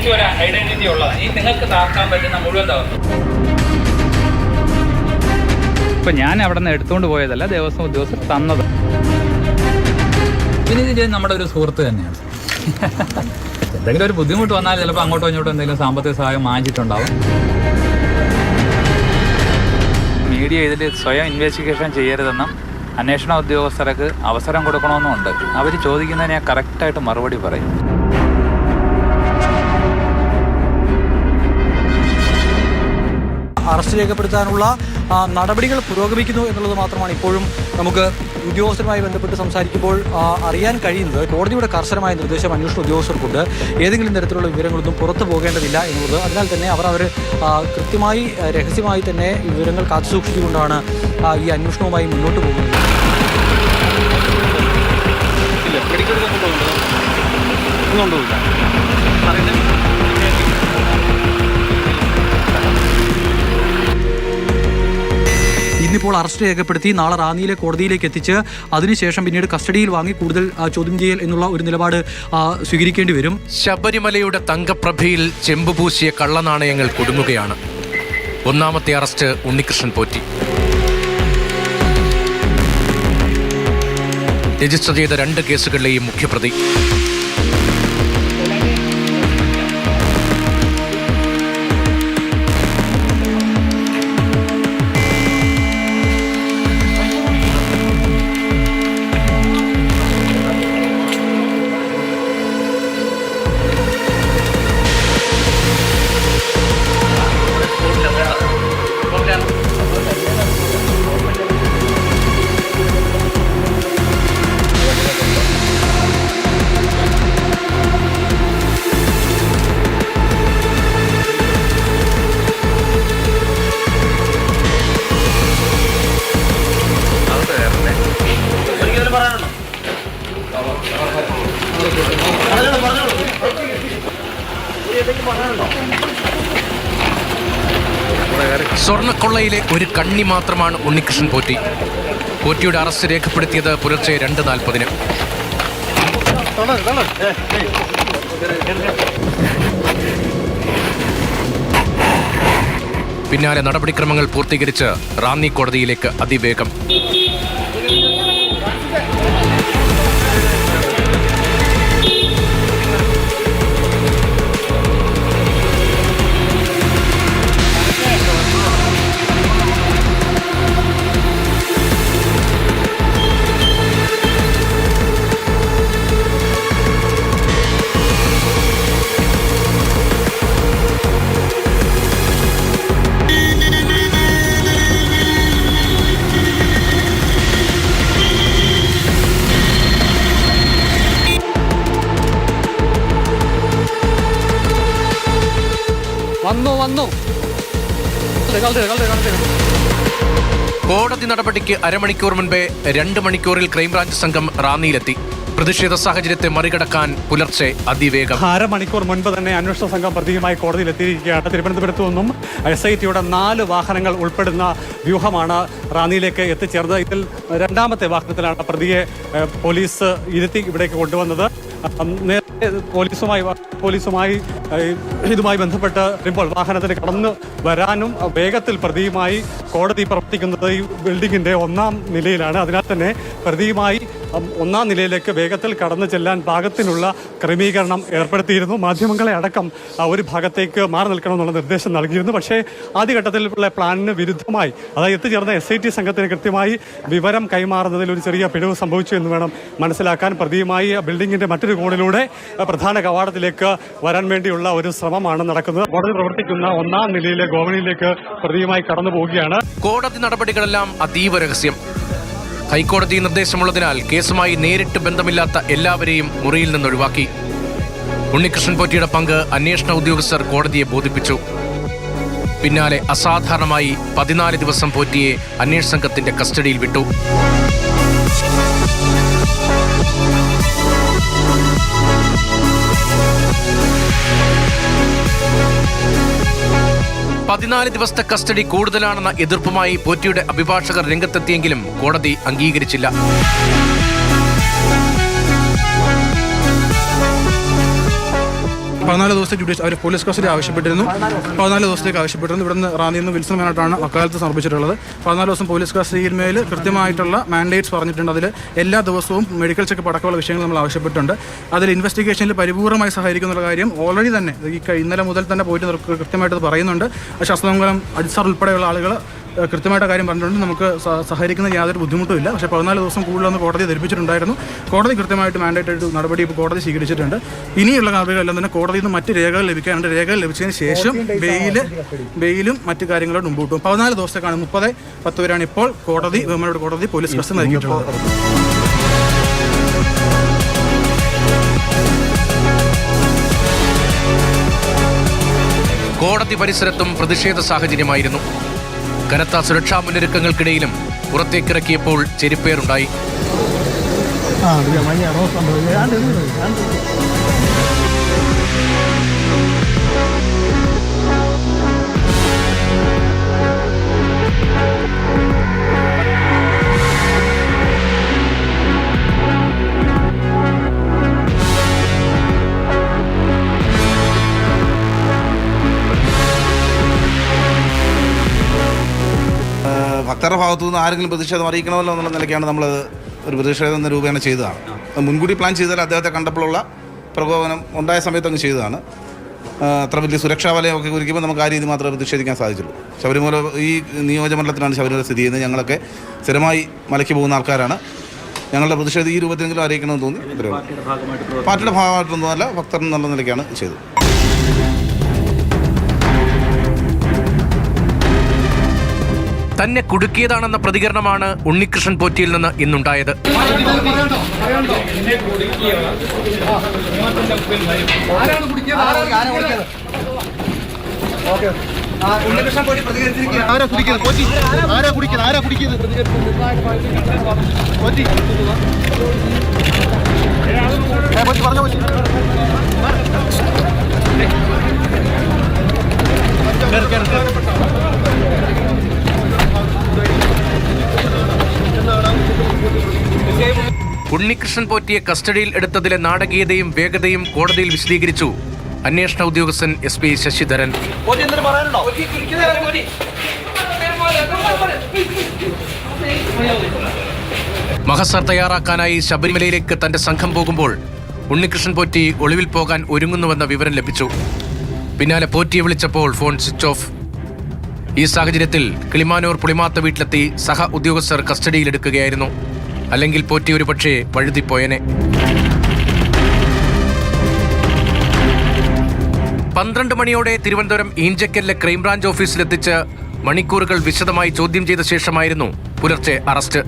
പോറ്റിക്ക് ഒരു ഐഡന്റിറ്റി ഉള്ളതാണ്. ഈ നിങ്ങൾക്ക് താക്കാൻ പറ്റുന്ന മുഴുവൻ തകർന്നു. ഇപ്പം ഞാൻ അവിടെ നിന്ന് എടുത്തുകൊണ്ട് പോയതല്ല, ദേവസ്വം ഉദ്യോഗസ്ഥർ തന്നത്. പിന്നെ ഇത് നമ്മുടെ ഒരു സുഹൃത്ത് തന്നെയാണ്. എന്തെങ്കിലും ഒരു ബുദ്ധിമുട്ട് വന്നാൽ ചിലപ്പോൾ അങ്ങോട്ടോ ഇങ്ങോട്ടോ എന്തെങ്കിലും സാമ്പത്തിക സഹായം വാങ്ങിച്ചിട്ടുണ്ടാവും. മീഡിയ ഇതിൽ സ്വയം ഇൻവെസ്റ്റിഗേഷൻ ചെയ്യരുതെന്നും അന്വേഷണ ഉദ്യോഗസ്ഥർക്ക് അവസരം കൊടുക്കണമെന്നുമുണ്ട്. അവർ ചോദിക്കുന്നതിന് ഞാൻ കറക്റ്റായിട്ട് മറുപടി പറയും. അറസ്റ്റ് രേഖപ്പെടുത്താനുള്ള നടപടികൾ പുരോഗമിക്കുന്നു എന്നുള്ളത് മാത്രമാണ് ഇപ്പോഴും നമുക്ക് ഉദ്യോഗസ്ഥരുമായി ബന്ധപ്പെട്ട് സംസാരിക്കുമ്പോൾ അറിയാൻ കഴിയുന്നത്. കോടതിയുടെ കർശനമായ നിർദ്ദേശം അന്വേഷണ ഉദ്യോഗസ്ഥർക്കുണ്ട്. ഏതെങ്കിലും തരത്തിലുള്ള വിവരങ്ങളൊന്നും പുറത്തു പോകേണ്ടതില്ല എന്നുള്ളത്. അതിനാൽ തന്നെ അവർ കൃത്യമായി രഹസ്യമായി തന്നെ വിവരങ്ങൾ കാത്തുസൂക്ഷിച്ചുകൊണ്ടാണ് ഈ അന്വേഷണവുമായി മുന്നോട്ട് പോകുന്നത്. ഇന്നിപ്പോൾ അറസ്റ്റ് രേഖപ്പെടുത്തി നാളെ റാന്നിയിലെ കോടതിയിലേക്ക് എത്തിച്ച് അതിനുശേഷം പിന്നീട് കസ്റ്റഡിയിൽ വാങ്ങി കൂടുതൽ ചോദ്യം ചെയ്യൽ എന്നുള്ള ഒരു നിലപാട് സ്വീകരിക്കേണ്ടി വരും. ശബരിമലയുടെ തങ്കപ്രഭയിൽ ചെമ്പുപൂശിയ കള്ളനാണയങ്ങൾ കുടുങ്ങുകയാണ്. ഒന്നാമത്തെ അറസ്റ്റ് ഉണ്ണികൃഷ്ണൻ പോറ്റി. രജിസ്റ്റർ ചെയ്ത 2 കേസുകളിലെയും മുഖ്യപ്രതി. സ്വർണ്ണക്കൊള്ളയിലെ ഒരു കണ്ണി മാത്രമാണ് ഉണ്ണികൃഷ്ണൻ പോറ്റി. പോറ്റിയുടെ അറസ്റ്റ് രേഖപ്പെടുത്തിയത് പുലർച്ചെ 2:40. പിന്നാലെ നടപടിക്രമങ്ങൾ പൂർത്തീകരിച്ച് റാന്നി കോടതിയിലേക്ക് അതിവേഗം. വന്നു കോടതി നടപടിക്ക് അരമണിക്കൂർ മുൻപേ 2 മണിക്കൂറിൽ ക്രൈംബ്രാഞ്ച് സംഘം റാന്നിയിലെത്തി. പ്രതിഷേധ സാഹചര്യത്തെ മറികടക്കാൻ പുലർച്ചെ അതിവേഗം. അരമണിക്കൂർ മുൻപ് തന്നെ അന്വേഷണ സംഘം പ്രതിയുമായി കോടതിയിൽ എത്തിയിരിക്കുകയാണ്. തിരുവനന്തപുരത്തു നിന്നും SITയുടെ 4 വാഹനങ്ങൾ ഉൾപ്പെടുന്ന വ്യൂഹമാണ് റാന്നിയിലേക്ക് എത്തിച്ചേർന്നത്. ഇതിൽ 2ാമത്തെ വാഹനത്തിലാണ് പ്രതിയെ പോലീസ് ഇരുത്തി ഇവിടേക്ക് കൊണ്ടുവന്നത്. നേരത്തെ പോലീസുമായി ഇതുമായി ബന്ധപ്പെട്ട് ഇപ്പോൾ വാഹനത്തിന് കടന്നു വരാനും വേഗത്തിൽ പ്രതിയുമായി കോടതി പ്രവർത്തിക്കുന്നത് ഈ ബിൽഡിങ്ങിൻ്റെ 1ാം നിലയിലാണ്. അതിനാൽ തന്നെ പ്രതിയുമായി 1ാം നിലയിലേക്ക് വേഗത്തിൽ കടന്നു ചെല്ലാൻ പാകത്തിനുള്ള ക്രമീകരണം ഏർപ്പെടുത്തിയിരുന്നു. മാധ്യമങ്ങളെ അടക്കം ഒരു ഭാഗത്തേക്ക് മാറി നിൽക്കണമെന്നുള്ള നിർദ്ദേശം നൽകിയിരുന്നു. പക്ഷേ ആദ്യഘട്ടത്തിലുള്ള പ്ലാനിന് വിരുദ്ധമായി, അതായത് എത്തിച്ചേർന്ന SIT സംഘത്തിന് കൃത്യമായി വിവരം കൈമാറുന്നതിൽ ഒരു ചെറിയ പിഴവ് സംഭവിച്ചു എന്ന് വേണം മനസ്സിലാക്കാൻ. പ്രതിയുമായി ബിൽഡിങ്ങിന്റെ മറ്റൊരു കോണിലൂടെ പ്രധാന കവാടത്തിലേക്ക് വരാൻ വേണ്ടിയുള്ള ഒരു ശ്രമമാണ് നടക്കുന്നത്. കോടതി പ്രവർത്തിക്കുന്ന 1ാം നിലയിലെ ഗോവണിയിലേക്ക് പ്രതിയുമായി കടന്നു പോവുകയാണ്. കോടതി നടപടികളെല്ലാം അതീവ രഹസ്യം. ഹൈക്കോടതി നിർദ്ദേശമുള്ളതിനാൽ കേസുമായി നേരിട്ട് ബന്ധമില്ലാത്ത എല്ലാവരെയും മുറിയിൽ നിന്ന് ഒഴിവാക്കി. ഉണ്ണികൃഷ്ണൻ പോറ്റിയുടെ പങ്ക് അന്വേഷണ ഉദ്യോഗസ്ഥർ കോടതിയെ ബോധിപ്പിച്ചു. പിന്നാലെ അസാധാരണമായി 14 ദിവസം പോറ്റിയെ അന്വേഷണ സംഘത്തിന്റെ കസ്റ്റഡിയിൽ വിട്ടു. 14 ദിവസത്തെ കസ്റ്റഡി കൂടുതലാണെന്ന എതിർപ്പുമായി പോറ്റിയുടെ അഭിഭാഷകർ രംഗത്തെത്തിയെങ്കിലും കോടതി അംഗീകരിച്ചില്ല. 14 ദിവസത്തെ അവർ പോലീസ് കസ്റ്റഡി ആവശ്യപ്പെട്ടിരുന്നു. 14 ദിവസത്തേക്ക് ആവശ്യപ്പെട്ടിരുന്നു. ഇവിടുന്ന് റാന്നിയിൽ നിന്ന് വിൽസൺ മേനോട്ടാണ് അക്കാലത്ത് സമർപ്പിച്ചിട്ടുള്ളത്. 14 ദിവസം പോലീസ് കസ്റ്റഡിയിൽ മേൽ കൃത്യമായിട്ടുള്ള മാൻഡേറ്റ്സ് പറഞ്ഞിട്ടുണ്ട്. അതിൽ എല്ലാ ദിവസവും മെഡിക്കൽ ചെക്കപ്പ് അടക്കമുള്ള വിഷയങ്ങൾ നമ്മൾ ആവശ്യപ്പെട്ടിട്ടുണ്ട്. അതിൽ ഇൻവെസ്റ്റിഗേഷനിൽ പരിപൂർണ്ണമായി സഹകരിക്കുന്ന കാര്യം ഓൾറെഡി തന്നെ ഇന്നലെ മുതൽ തന്നെ പോയിട്ട് കൃത്യമായിട്ട് പറയുന്നുണ്ട്. ശാസ്ത്രമംഗലം അജിസാർ ഉൾപ്പെടെയുള്ള ആളുകൾ കൃത്യമായിട്ട് കാര്യം പറഞ്ഞിട്ടുണ്ട്. നമുക്ക് സഹകരിക്കുന്ന യാതൊരു ബുദ്ധിമുട്ടുമില്ല. പക്ഷേ 14 ദിവസം കൂടുതലൊന്ന് കോടതി ധരിപ്പിച്ചിട്ടുണ്ടായിരുന്നു. കോടതി കൃത്യമായിട്ട് മാൻഡേറ്റ് നടപടി ഇപ്പോൾ കോടതി സ്വീകരിച്ചിട്ടുണ്ട്. ഇനിയുള്ള കാര്യങ്ങളെല്ലാം തന്നെ കോടതിയിൽ നിന്ന് മറ്റ് രേഖകൾ ലഭിക്കാനുണ്ട്. രേഖകൾ ലഭിച്ചതിന് ശേഷം ബെയിലും മറ്റു കാര്യങ്ങളും മുമ്പോട്ട് പോകും. 14 ദിവസത്തേക്കാണ് 30/10 വരെയാണ് ഇപ്പോൾ ബഹുമാനോട് കോടതി പോലീസ് കസ്റ്റഡി നൽകിയിട്ടുള്ളത്. കോടതി പരിസരത്തും പ്രതിഷേധ സാഹചര്യമായിരുന്നു. കനത്ത സുരക്ഷാ മുന്നൊരുക്കങ്ങൾക്കിടയിലും പുറത്തേക്കിറക്കിയപ്പോൾ ചെരിപ്പേറുണ്ടായി. ഭക്തരുടെ ഭാഗത്തു നിന്ന് ആരെങ്കിലും പ്രതിഷേധം അറിയിക്കണമല്ലോ എന്നുള്ള നിലയ്ക്കാണ് നമ്മളത് ഒരു പ്രതിഷേധം എന്ന രൂപേണ ചെയ്തതാണ്. മുൻകൂട്ടി പ്ലാൻ ചെയ്താൽ അദ്ദേഹത്തെ കണ്ടപ്പോഴുള്ള പ്രകോപനം ഉണ്ടായ സമയത്ത് അങ്ങ് ചെയ്തതാണ്. അത്ര വലിയ സുരക്ഷാ വലയമൊക്കെ ഒരുക്കുമ്പോൾ നമുക്ക് ആ രീതി മാത്രമേ പ്രതിഷേധിക്കാൻ സാധിച്ചുള്ളൂ. ശബരിമല ഈ നിയോജകമണ്ഡലത്തിലാണ് ശബരിമല സ്ഥിതി ചെയ്യുന്നത്. ഞങ്ങളൊക്കെ സ്ഥിരമായി മലയ്ക്ക് പോകുന്ന ആൾക്കാരാണ്. ഞങ്ങളുടെ പ്രതിഷേധം ഈ രൂപത്തിലെങ്കിലും അറിയിക്കണമെന്ന് തോന്നി. പാർട്ടിയുടെ ഭാഗമായിട്ടൊന്നുമല്ല, ഭക്തർ എന്നുള്ള നിലയ്ക്കാണ് ചെയ്തത്. തന്നെ കുടുക്കിയതാണെന്ന പ്രതികരണമാണ് ഉണ്ണികൃഷ്ണൻ പോറ്റിയിൽ നിന്ന് ഇന്നുണ്ടായത്. ഉണ്ണികൃഷ്ണൻ പോറ്റിയെ കസ്റ്റഡിയിൽ എടുത്തതിലെ നാടകീയതയും വേഗതയും കോടതിയിൽ വിശദീകരിച്ചു അന്വേഷണ ഉദ്യോഗസ്ഥൻ SP ശശിധരൻ. മഹസർ തയ്യാറാക്കാനായി ശബരിമലയിലേക്ക് തന്റെ സംഘം പോകുമ്പോൾ ഉണ്ണികൃഷ്ണൻ പോറ്റി ഒളിവിൽ പോകാൻ ഒരുങ്ങുന്നുവെന്ന വിവരം ലഭിച്ചു. പിന്നാലെ പോറ്റിയെ വിളിച്ചപ്പോൾ ഫോൺ സ്വിച്ച് ഓഫ്. ഈ സാഹചര്യത്തിൽ കിളിമാനൂർ പുളിമാത്ത വീട്ടിലെത്തി സഹ ഉദ്യോഗസ്ഥർ കസ്റ്റഡിയിലെടുക്കുകയായിരുന്നു. അല്ലെങ്കിൽ പോറ്റി ഒരു പക്ഷേ വഴുതിപ്പോയനെ. 12 മണിയോടെ തിരുവനന്തപുരം ഈഞ്ചക്കലിലെ ക്രൈംബ്രാഞ്ച് ഓഫീസിലെത്തിച്ച് മണിക്കൂറുകൾ വിശദമായി ചോദ്യം ചെയ്ത ശേഷമായിരുന്നു പുലർച്ചെ അറസ്റ്റ്.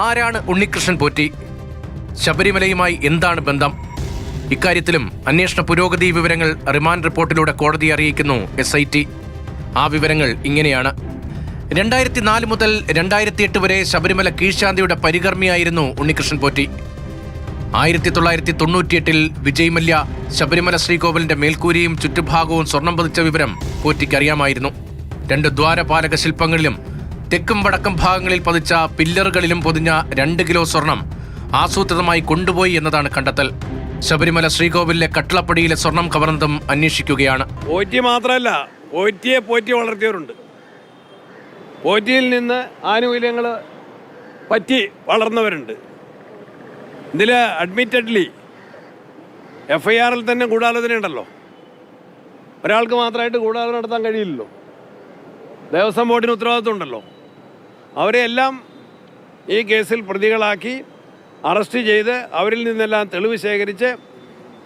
ആരാണ് ഉണ്ണികൃഷ്ണൻ പോറ്റി? ശബരിമലയുമായി എന്താണ് ബന്ധം? ഇക്കാര്യത്തിലും അന്വേഷണ പുരോഗതി വിവരങ്ങൾ റിമാൻഡ് റിപ്പോർട്ടിലൂടെ കോടതിയെ അറിയിക്കുന്നു SIT. ആ വിവരങ്ങൾ ഇങ്ങനെയാണ്. 2004 മുതൽ 2008 വരെ ശബരിമല കീഴ്ശാന്തിയുടെ പരികർമ്മിയായിരുന്നു ഉണ്ണികൃഷ്ണൻ പോറ്റി. 1998 വിജയ് മല്യ ശബരിമല ശ്രീകോവിലിന്റെ മേൽക്കൂരിയും ചുറ്റുഭാഗവും സ്വർണം പതിച്ച വിവരം പോറ്റിക്കറിയാമായിരുന്നു. 2 ദ്വാരപാലക ശില്പങ്ങളിലും തെക്കും വടക്കും ഭാഗങ്ങളിൽ പതിച്ച പില്ലറുകളിലും പൊതിഞ്ഞ 2 കിലോ സ്വർണം ആസൂത്രിതമായി കൊണ്ടുപോയി എന്നതാണ് കണ്ടെത്തൽ. ശബരിമല ശ്രീകോവിലിലെ കട്ടിളപ്പടിയിലെ സ്വർണം കവർന്നതും അന്വേഷിക്കുകയാണ്. പോറ്റി മാത്രമല്ല, പോറ്റിയെ പോറ്റി വളർത്തിയവരുണ്ട്. പോറ്റിയിൽ നിന്ന് ആനുകൂല്യങ്ങൾ പറ്റി വളർന്നവരുണ്ട്. ഇതിൽ അഡ്മിറ്റഡ്ലി FIRൽ തന്നെ ഗൂഢാലോചന ഉണ്ടല്ലോ. ഒരാൾക്ക് മാത്രമായിട്ട് ഗൂഢാലോചന നടത്താൻ കഴിയില്ലല്ലോ. ദേവസ്വം ബോർഡിന് ഉത്തരവാദിത്വം ഉണ്ടല്ലോ. അവരെയെല്ലാം ഈ കേസിൽ പ്രതികളാക്കി അറസ്റ്റ് ചെയ്ത് അവരിൽ നിന്നെല്ലാം തെളിവ് ശേഖരിച്ച്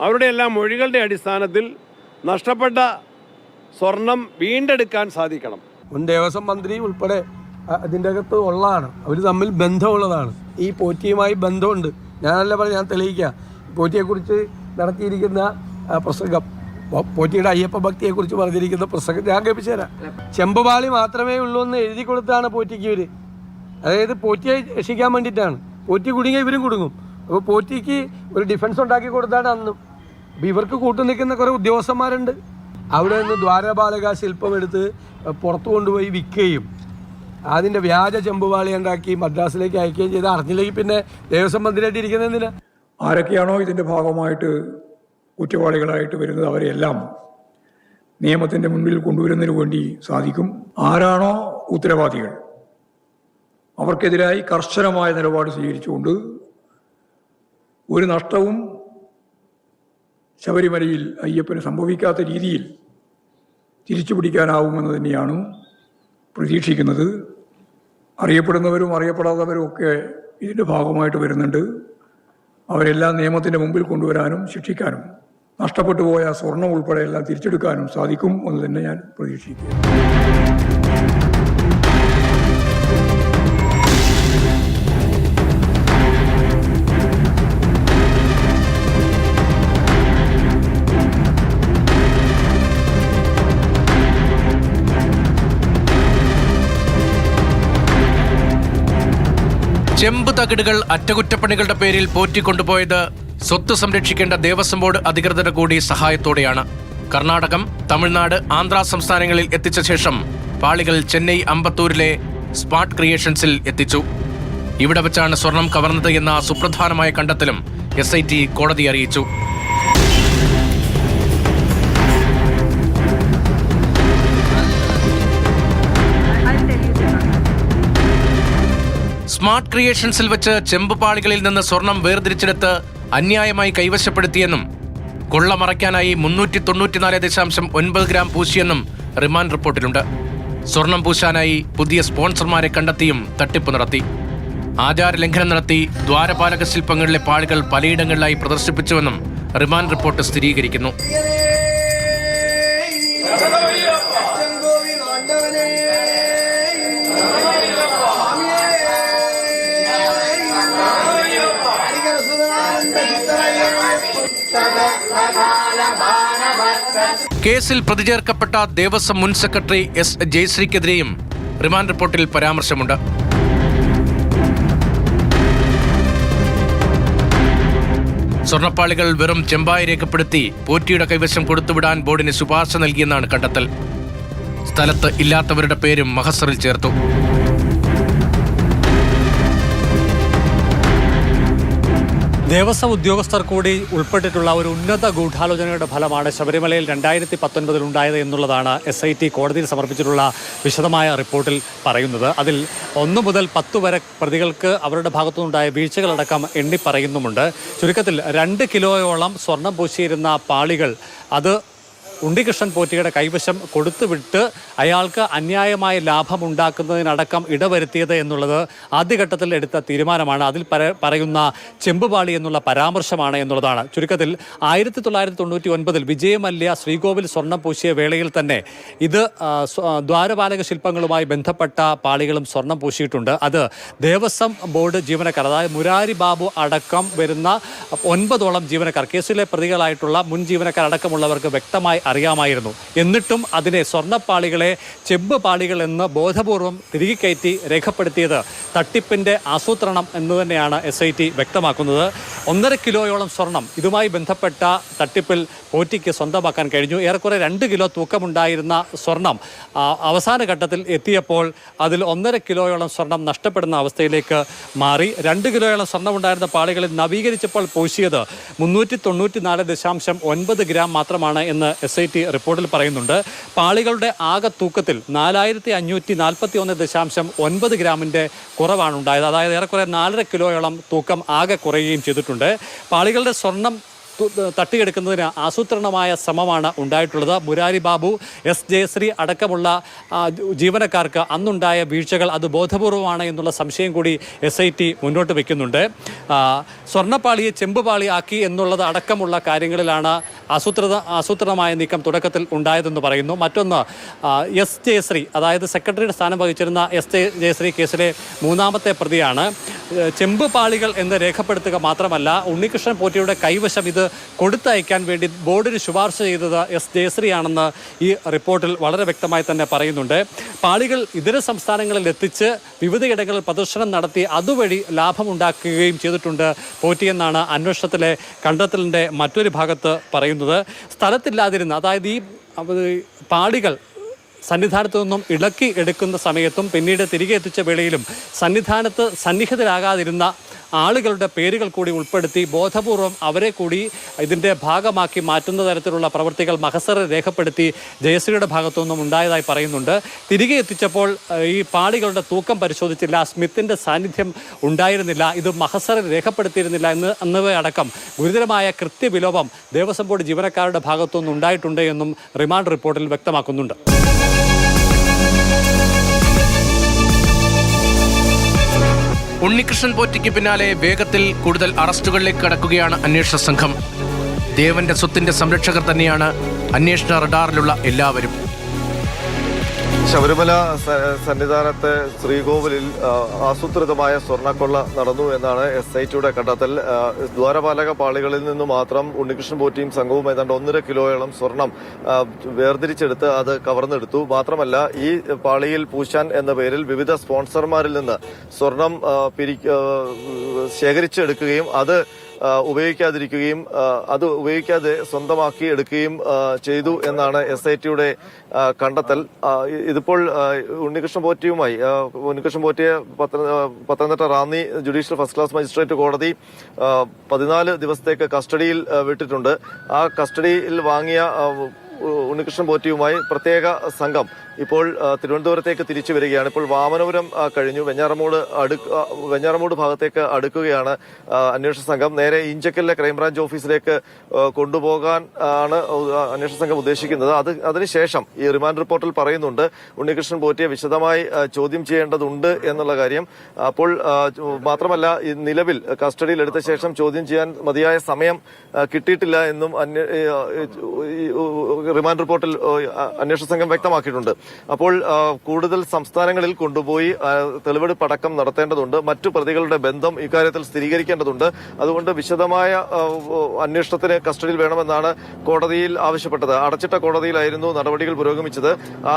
അവരുടെ എല്ലാം മൊഴികളുടെ അടിസ്ഥാനത്തിൽ നഷ്ടപ്പെട്ട സ്വർണം വീണ്ടെടുക്കാൻ സാധിക്കണം. മുൻ ദേവസ്വം മന്ത്രി ഉൾപ്പെടെ അതിൻ്റെ അകത്ത് ഉള്ളതാണ്. അവർ തമ്മിൽ ബന്ധമുള്ളതാണ്. ഈ പോറ്റിയുമായി ബന്ധമുണ്ട്. ഞാനല്ല പറഞ്ഞ, ഞാൻ തെളിയിക്കാം. പോറ്റിയെക്കുറിച്ച് നടത്തിയിരിക്കുന്ന പ്രസംഗം, പോറ്റിയുടെ അയ്യപ്പ ഭക്തിയെക്കുറിച്ച് പറഞ്ഞിരിക്കുന്ന പ്രസംഗം ഞാൻ കേൾപ്പിച്ചു തരാം. ചെമ്പുപാളി മാത്രമേ ഉള്ളൂ എന്ന് എഴുതി കൊടുത്താണ് പോറ്റിക്ക് ഇവർ. അതായത് പോറ്റിയെ രക്ഷിക്കാൻ വേണ്ടിയിട്ടാണ്. പോറ്റി കുടുങ്ങിയ ഇവരും കുടുങ്ങും. അപ്പോൾ പോറ്റിക്ക് ഒരു ഡിഫൻസ് ഉണ്ടാക്കി കൊടുത്താണ് അന്നും. അപ്പോൾ ഇവർക്ക് കൂട്ടു നിൽക്കുന്ന കുറേ ഉദ്യോഗസ്ഥന്മാരുണ്ട്. അവിടെ നിന്ന് ദ്വാരപാലക ശില്പം എടുത്ത് പുറത്തു കൊണ്ടുപോയി വിൽക്കുകയും അതിൻ്റെ വ്യാജ ചെമ്പുപാളി ഉണ്ടാക്കി മദ്രാസിലേക്ക് അയക്കുകയും ചെയ്ത് അറിഞ്ഞില്ലെങ്കിൽ പിന്നെ ദേവസ്വം മന്ത്രിയായിട്ട് ഇരിക്കുന്നത് എന്തിനാ? ആരൊക്കെയാണോ ഇതിൻ്റെ ഭാഗമായിട്ട് കുറ്റവാളികളായിട്ട് വരുന്നത് അവരെല്ലാം നിയമത്തിൻ്റെ മുൻപിൽ കൊണ്ടുവരുന്നതിന് വേണ്ടി സാധിക്കും. ആരാണോ ഉത്തരവാദികൾ അവർക്കെതിരായി കർശനമായ നിലപാട് സ്വീകരിച്ചുകൊണ്ട് ഒരു നഷ്ടവും ശബരിമലയിൽ അയ്യപ്പന് സംഭവിക്കാത്ത രീതിയിൽ തിരിച്ചു പിടിക്കാനാവുമെന്ന് തന്നെയാണ് പ്രതീക്ഷിക്കുന്നത്. അറിയപ്പെടുന്നവരും അറിയപ്പെടാത്തവരും ഒക്കെ ഇതിൻ്റെ ഭാഗമായിട്ട് വരുന്നുണ്ട്. അവരെല്ലാം നിയമത്തിൻ്റെ മുമ്പിൽ കൊണ്ടുവരാനും ശിക്ഷിക്കാനും നഷ്ടപ്പെട്ടു പോയ സ്വർണം ഉൾപ്പെടെ എല്ലാം തിരിച്ചെടുക്കാനും സാധിക്കും എന്ന് തന്നെ ഞാൻ പ്രതീക്ഷിക്കുന്നു. ചെമ്പ് തകിടുകൾ അറ്റകുറ്റപ്പണികളുടെ പേരിൽ പോറ്റിക്കൊണ്ടുപോയത് സ്വത്ത് സംരക്ഷിക്കേണ്ട ദേവസ്വം ബോർഡ് അധികൃതരുടെ കൂടി സഹായത്തോടെയാണ്. കർണാടകം, തമിഴ്നാട്, ആന്ധ്ര സംസ്ഥാനങ്ങളിൽ എത്തിച്ച ശേഷം പാളികൾ ചെന്നൈ അമ്പത്തൂരിലെ സ്മാർട്ട് ക്രിയേഷൻസിൽ എത്തിച്ചു. ഇവിടെ വെച്ചാണ് സ്വർണം കവർന്നത് എന്ന സുപ്രധാനമായ കണ്ടെത്തലും SIT കോടതി അറിയിച്ചു. സ്മാർട്ട് ക്രിയേഷൻസിൽ വെച്ച് ചെമ്പുപാളികളിൽ നിന്ന് സ്വർണം വേർതിരിച്ചെടുത്ത് അന്യായമായി കൈവശപ്പെടുത്തിയെന്നും കൊള്ള മറയ്ക്കാനായി 394.9 ഗ്രാം പൂശിയെന്നും റിമാൻഡ് റിപ്പോർട്ടിലുണ്ട്. സ്വർണം പൂശാനായി പുതിയ സ്പോൺസർമാരെ കണ്ടെത്തിയും തട്ടിപ്പ് നടത്തി. ആചാരലംഘനം നടത്തി ദ്വാരപാലക ശില്പങ്ങളിലെ പാളികൾ പലയിടങ്ങളിലായി പ്രദർശിപ്പിച്ചുവെന്നും റിമാൻഡ് റിപ്പോർട്ട് സ്ഥിരീകരിക്കുന്നു. കേസിൽ പ്രതിചേർക്കപ്പെട്ട ദേവസ്വം മുൻ സെക്രട്ടറി S. ജയശ്രീക്കെതിരെയും റിമാൻഡ് റിപ്പോർട്ടിൽ പരാമർശമുണ്ട്. സ്വർണ്ണപ്പാളികൾ വെറും ചെമ്പായി രേഖപ്പെടുത്തി പോറ്റിയുടെ കൈവശം കൊടുത്തുവിടാൻ ബോർഡിന് ശുപാർശ നൽകിയെന്നാണ് കണ്ടെത്തൽ. സ്ഥലത്ത് ഇല്ലാത്തവരുടെ പേരും മഹസറിൽ ചേർത്തു. ദേവസ്വം ഉദ്യോഗസ്ഥർ കൂടി ഉൾപ്പെട്ടിട്ടുള്ള ഒരു ഉന്നത ഗൂഢാലോചനയുടെ ഫലമാണ് ശബരിമലയിൽ 2019 ഉണ്ടായത് എന്നുള്ളതാണ് SIT കോടതിയിൽ സമർപ്പിച്ചിട്ടുള്ള വിശദമായ റിപ്പോർട്ടിൽ പറയുന്നത്. അതിൽ 1 മുതൽ 10 വരെ പ്രതികൾക്ക് അവരുടെ ഭാഗത്തുനിന്നുണ്ടായ വീഴ്ചകളടക്കം എണ്ണി പറയുന്നുമുണ്ട്. ചുരുക്കത്തിൽ 2 കിലോയോളം സ്വർണം പൂശിയിരുന്ന പാളികൾ അത് ഉണ്ണികൃഷ്ണൻ പോറ്റിയുടെ കൈവശം കൊടുത്തുവിട്ട് അയാൾക്ക് അന്യായമായ ലാഭമുണ്ടാക്കുന്നതിനടക്കം ഇടവരുത്തിയത് എന്നുള്ളത് ആദ്യഘട്ടത്തിൽ എടുത്ത തീരുമാനമാണ്. അതിൽ പറയുന്ന ചെമ്പുപാളി എന്നുള്ള പരാമർശമാണ് എന്നുള്ളതാണ്. ചുരുക്കത്തിൽ 1999 വിജയമല്യ ശ്രീകോവിൽ സ്വർണം പൂശിയ വേളയിൽ തന്നെ ഇത് ദ്വാരപാലക ശില്പങ്ങളുമായി ബന്ധപ്പെട്ട പാളികളും സ്വർണം പൂശിയിട്ടുണ്ട്. അത് ദേവസ്വം ബോർഡ് ജീവനക്കാർ, അതായത് മുരാരി ബാബു അടക്കം വരുന്ന 9ഓളം ജീവനക്കാർ, കേസിലെ പ്രതികളായിട്ടുള്ള മുൻ ജീവനക്കാർ അടക്കമുള്ളവർക്ക് വ്യക്തമായി അറിയാമായിരുന്നു. എന്നിട്ടും അതിനെ സ്വർണ്ണപ്പാളികളെ ചെമ്പ് പാളികൾ എന്ന് ബോധപൂർവം തിരികെ കയറ്റി രേഖപ്പെടുത്തിയത് തട്ടിപ്പിന്റെ ആസൂത്രണം എന്ന് തന്നെയാണ് SIT വ്യക്തമാക്കുന്നത്. 1.5 കിലോയോളം സ്വർണം ഇതുമായി ബന്ധപ്പെട്ട തട്ടിപ്പിൽ പോറ്റിക്ക് സ്വന്തമാക്കാൻ കഴിഞ്ഞു. ഏറെക്കുറെ 2 കിലോ തൂക്കമുണ്ടായിരുന്ന സ്വർണം അവസാന ഘട്ടത്തിൽ എത്തിയപ്പോൾ അതിൽ 1.5 കിലോയോളം സ്വർണം നഷ്ടപ്പെടുന്ന അവസ്ഥയിലേക്ക് മാറി. 2 കിലോയോളം സ്വർണ്ണമുണ്ടായിരുന്ന പാളികളിൽ നവീകരിച്ചപ്പോൾ പൂശിയത് 394.9 ഗ്രാം മാത്രമാണ് എന്ന് SIT റിപ്പോർട്ടിൽ പറയുന്നുണ്ട്. പാളികളുടെ ആകെ തൂക്കത്തിൽ 4541.9 ഗ്രാമിൻ്റെ കുറവാണ് ഉണ്ടായത്. അതായത് ഏറെക്കുറെ 4.5 കിലോയോളം തൂക്കം ആകെ കുറയുകയും ചെയ്തിട്ടുണ്ട്. പാളികളുടെ സ്വർണം തട്ടിയെടുക്കുന്നതിന് ആസൂത്രണമായ ശ്രമമാണ് ഉണ്ടായിട്ടുള്ളത്. മുരാരി ബാബു, S. ജയശ്രീ അടക്കമുള്ള ജീവനക്കാർക്ക് അന്നുണ്ടായ വീഴ്ചകൾ അത് ബോധപൂർവമാണ് എന്നുള്ള സംശയം കൂടി SIT മുന്നോട്ട് വയ്ക്കുന്നുണ്ട്. സ്വർണ്ണപ്പാളിയെ ചെമ്പുപാളി ആക്കി എന്നുള്ളത് അടക്കമുള്ള കാര്യങ്ങളിലാണ് ആസൂത്രിതമായ നീക്കം തുടക്കത്തിൽ ഉണ്ടായതെന്ന് പറയുന്നു. മറ്റൊന്ന് എസ് ജയശ്രീ, അതായത് സെക്രട്ടറിയുടെ സ്ഥാനം വഹിച്ചിരുന്ന എസ് ജയശ്രീ കേസിലെ മൂന്നാമത്തെ പ്രതിയാണ്. ചെമ്പ് പാളികൾ എന്ന് രേഖപ്പെടുത്തുക മാത്രമല്ല, ഉണ്ണികൃഷ്ണൻ പോറ്റിയുടെ കൈവശം ഇത് കൊടുത്തയക്കാൻ വേണ്ടി ബോർഡിന് ശുപാർശ ചെയ്തത് എസ് ജയശ്രീയാണെന്ന് ഈ റിപ്പോർട്ടിൽ വളരെ വ്യക്തമായി തന്നെ പറയുന്നുണ്ട്. പാളികൾ ഇതര സംസ്ഥാനങ്ങളിൽ എത്തിച്ച് വിവിധയിടങ്ങളിൽ പ്രദർശനം നടത്തി അതുവഴി ലാഭമുണ്ടാക്കുകയും ചെയ്തിട്ടുണ്ട് പോറ്റിയെന്നാണ് അന്വേഷണത്തിലെ കണ്ടെത്തലിൻ്റെ മറ്റൊരു ഭാഗത്ത് പറയുന്നത്. സ്ഥലത്തില്ലാതിരുന്ന, അതായത് ഈ പാളികൾ സന്നിധാനത്തു നിന്നും ഇളക്കി എടുക്കുന്ന സമയത്തും പിന്നീട് തിരികെ എത്തിച്ച വേളയിലും സന്നിധാനത്ത് സന്നിഹിതരാകാതിരുന്ന ആളുകളുടെ പേരുകൾ കൂടി ഉൾപ്പെടുത്തി ബോധപൂർവം അവരെ കൂടി ഇതിൻ്റെ ഭാഗമാക്കി മാറ്റുന്ന തരത്തിലുള്ള പ്രവൃത്തികൾ മഹസറിൽ രേഖപ്പെടുത്തി ജയശ്രീയുടെ ഭാഗത്തുനിന്നും ഉണ്ടായതായി പറയുന്നുണ്ട്. തിരികെ എത്തിച്ചപ്പോൾ ഈ പാളികളുടെ തൂക്കം പരിശോധിച്ചില്ല, സ്മിത്തിൻ്റെ സാന്നിധ്യം ഉണ്ടായിരുന്നില്ല, ഇത് മഹസറിൽ രേഖപ്പെടുത്തിയിരുന്നില്ല എന്നിവയടക്കം ഗുരുതരമായ കൃത്യവിലോപം ദേവസ്വം ബോർഡ് ജീവനക്കാരുടെ ഭാഗത്തുനിന്ന് ഉണ്ടായിട്ടുണ്ട് എന്നും റിമാൻഡ് റിപ്പോർട്ടിൽ വ്യക്തമാക്കുന്നുണ്ട്. ഉണ്ണികൃഷ്ണൻ പോറ്റിക്ക് പിന്നാലെ വേഗത്തിൽ കൂടുതൽ അറസ്റ്റുകളിലേക്ക് കടക്കുകയാണ് അന്വേഷണ സംഘം. ദേവന്റെ സ്വത്തിന്റെ സംരക്ഷകർ തന്നെയാണ് അന്വേഷണ റഡാറിലുള്ള എല്ലാവരും. ശബരിമല സന്നിധാനത്തെ ശ്രീകോവിലിൽ ആസൂത്രിതമായ സ്വർണ്ണക്കൊള്ള നടന്നു എന്നാണ് SITയുടെ കണ്ടെത്തൽ. ദ്വാരപാലക പാളികളിൽ നിന്ന് മാത്രം ഉണ്ണികൃഷ്ണൻ പോറ്റിയും സംഘവും ഏതാണ്ട് 1.5 കിലോയോളം സ്വർണം വേർതിരിച്ചെടുത്ത് അത് കവർന്നെടുത്തു. മാത്രമല്ല, ഈ പാളിയിൽ പൂശാൻ എന്ന പേരിൽ വിവിധ സ്പോൺസർമാരിൽ നിന്ന് സ്വർണം ശേഖരിച്ചെടുക്കുകയും അത് ഉപയോഗിക്കാതിരിക്കുകയും അത് ഉപയോഗിക്കാതെ സ്വന്തമാക്കി എടുക്കുകയും ചെയ്തു എന്നാണ് SITയുടെ കണ്ടെത്തൽ. ഇതിപ്പോൾ ഉണ്ണികൃഷ്ണൻ പോറ്റിയെ Pathanamthitta Ranni judicial first class magistrate കോടതി 14 ദിവസത്തേക്ക് കസ്റ്റഡിയിൽ വിട്ടിട്ടുണ്ട്. ആ കസ്റ്റഡിയിൽ വാങ്ങിയ ഉണ്ണികൃഷ്ണൻ പോറ്റിയുമായി പ്രത്യേക സംഘം ഇപ്പോൾ തിരുവനന്തപുരത്തേക്ക് തിരിച്ചു വരികയാണ്. ഇപ്പോൾ വാമനപുരം കഴിഞ്ഞു, വെഞ്ഞാറമൂട് ഭാഗത്തേക്ക് അടുക്കുകയാണ് അന്വേഷണ സംഘം. നേരെ ഇഞ്ചക്കലിലെ ക്രൈംബ്രാഞ്ച് ഓഫീസിലേക്ക് കൊണ്ടുപോകാൻ ആണ് അന്വേഷണ സംഘം ഉദ്ദേശിക്കുന്നത്. അതിനുശേഷം ഈ റിമാൻഡ് റിപ്പോർട്ടിൽ പറയുന്നുണ്ട് ഉണ്ണികൃഷ്ണൻ പോറ്റിയെ വിശദമായി ചോദ്യം ചെയ്യേണ്ടതുണ്ട് എന്നുള്ള കാര്യം. അപ്പോൾ മാത്രമല്ല, നിലവിൽ കസ്റ്റഡിയിൽ എടുത്ത ശേഷം ചോദ്യം ചെയ്യാൻ മതിയായ സമയം കിട്ടിയിട്ടില്ല എന്നും റിമാൻഡ് റിപ്പോർട്ടിൽ അന്വേഷണ സംഘം വ്യക്തമാക്കിയിട്ടുണ്ട്. അപ്പോൾ കൂടുതൽ സംസ്ഥാനങ്ങളിൽ കൊണ്ടുപോയി തെളിവെടുപ്പ് അടക്കം നടത്തേണ്ടതുണ്ട്. മറ്റു പ്രതികളുടെ ബന്ധം ഇക്കാര്യത്തിൽ സ്ഥിരീകരിക്കേണ്ടതുണ്ട്. അതുകൊണ്ട് വിശദമായ അന്വേഷണത്തിന് കസ്റ്റഡിയിൽ വേണമെന്നാണ് കോടതിയിൽ ആവശ്യപ്പെട്ടത്. അടച്ചിട്ട കോടതിയിലായിരുന്നു നടപടികൾ പുരോഗമിച്ചത്. ആ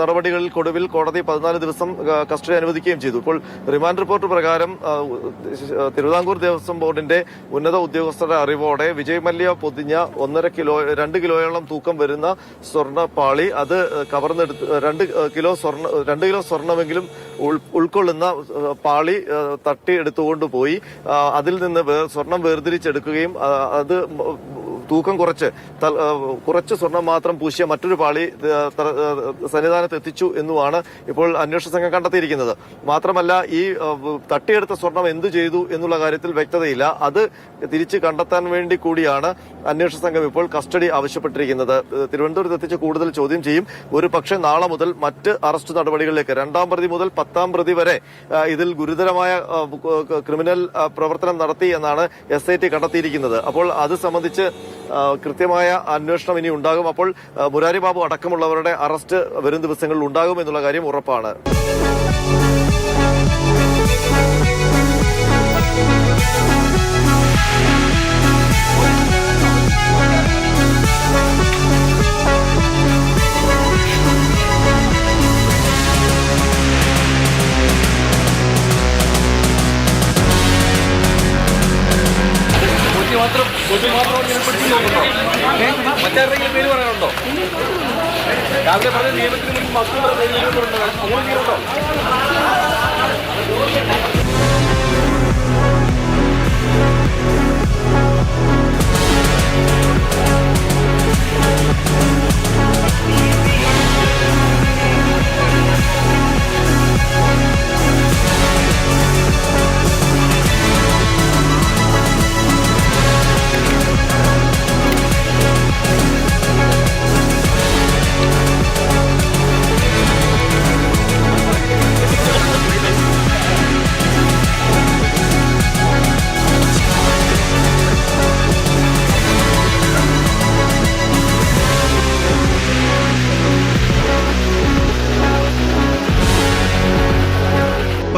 നടപടികളിൽ ഒടുവിൽ കോടതി 14 ദിവസം കസ്റ്റഡി അനുവദിക്കുകയും ചെയ്തു. ഇപ്പോൾ റിമാൻഡ് റിപ്പോർട്ട് പ്രകാരം തിരുവിതാംകൂർ ദേവസ്വം ബോർഡിന്റെ ഉന്നത ഉദ്യോഗസ്ഥരുടെ അറിവോടെ വിജയ് മല്യ പൊതിഞ്ഞ 2 കിലോയോളം തൂക്കം വരുന്ന സ്വർണ്ണ പാളി അത് കവർന്നെടുത്ത് 2 കിലോ സ്വർണ്ണമെങ്കിലും ഉൾക്കൊള്ളുന്ന പാളി തട്ടിയെടുത്തുകൊണ്ട് പോയി അതിൽ നിന്ന് സ്വർണം വേർതിരിച്ചെടുക്കുകയും അത് തൂക്കം കുറച്ച് സ്വർണം മാത്രം പൂശിയ മറ്റൊരു പാളി സന്നിധാനത്ത് എത്തിച്ചു എന്നുമാണ് ഇപ്പോൾ അന്വേഷണ സംഘം കണ്ടെത്തിയിരിക്കുന്നത്. മാത്രമല്ല, ഈ തട്ടിയെടുത്ത സ്വർണം എന്തു ചെയ്തു എന്നുള്ള കാര്യത്തിൽ വ്യക്തതയില്ല. അത് തിരിച്ച് കണ്ടെത്താൻ വേണ്ടി കൂടിയാണ് അന്വേഷണ സംഘം ഇപ്പോൾ കസ്റ്റഡി ആവശ്യപ്പെട്ടിരിക്കുന്നത്. തിരുവനന്തപുരത്ത് എത്തിച്ച് കൂടുതൽ ചോദ്യം ചെയ്യും. ഒരു പക്ഷേ നാളെ മുതൽ മറ്റ് അറസ്റ്റ് നടപടികളിലേക്ക് 2ാം പ്രതി മുതൽ 10ാം പ്രതി വരെ ഇതിൽ ഗുരുതരമായ ക്രിമിനൽ പ്രവർത്തനം നടത്തി എന്നാണ് SIT കണ്ടെത്തിയിരിക്കുന്നത്. അപ്പോൾ അത് സംബന്ധിച്ച് കൃത്യമായ അന്വേഷണം ഇനി ഉണ്ടാകും. അപ്പോൾ മുരാരി ബാബു അടക്കമുള്ളവരുടെ അറസ്റ്റ് വരും ദിവസങ്ങളിൽ ഉണ്ടാകും എന്നുള്ള കാര്യം ഉറപ്പാണ്. മറ്റാരുടെയും പേര് പറയാനുണ്ടോ? രാവിലെ പറഞ്ഞ നിയമത്തിന് മുൻപ് മക്കളുടെ പേര് അങ്ങനെ ചെയ്യുന്നുണ്ടോ?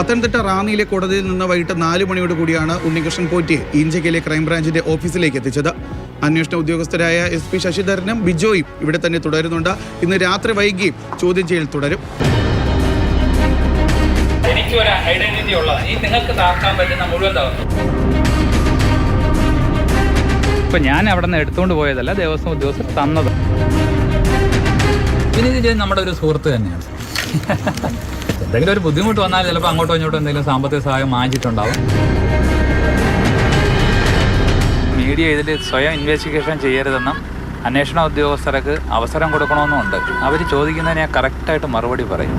പത്തനംതിട്ട റാന്നിയിലെ കോടതിയിൽ നിന്ന് വൈകിട്ട് 4 മണിയോട് കൂടിയാണ് ഉണ്ണികൃഷ്ണൻ പോറ്റിയെ ഈഞ്ചക്കയിലെ ക്രൈംബ്രാഞ്ചിന്റെ ഓഫീസിലേക്ക് എത്തിച്ചത്. അന്വേഷണ ഉദ്യോഗസ്ഥരായ SP ശശിധരനും ബിജോയും ഇവിടെ തന്നെ തുടരുന്നുണ്ട്. ഇന്ന് രാത്രി വൈകിയും ചോദ്യം ചെയ്യൽ തുടരും. എനിക്കൊരു ഐഡന്റിറ്റി ഉള്ളതാണ് ഈ നിങ്ങൾക്ക് താക്കാൻ പറ്റുന്ന മുഴുവൻ തകർന്നു. ഇപ്പൊ ഞാൻ അവിടെ നിന്ന് എടുത്തുകൊണ്ട് പോയതല്ല, ദേവസ്വം ഉദ്യോഗസ്ഥർ തന്നത്. പിന്നെ ഇത് നമ്മുടെ ഒരു സുഹൃത്ത് തന്നെയാണ്. എന്തെങ്കിലും ഒരു ബുദ്ധിമുട്ട് വന്നാൽ ചിലപ്പോൾ അങ്ങോട്ടോ ഇങ്ങോട്ടോ എന്തെങ്കിലും സാമ്പത്തിക സഹായം വാങ്ങിച്ചിട്ടുണ്ടാവും. മീഡിയ ഇതിൽ സ്വയം ഇൻവെസ്റ്റിഗേഷൻ ചെയ്യരുതെന്നും അന്വേഷണ ഉദ്യോഗസ്ഥർക്ക് അവസരം കൊടുക്കണമെന്നും ഉണ്ട്. അവർ ചോദിക്കുന്നതിന് ഞാൻ കറക്റ്റായിട്ട് മറുപടി പറയും.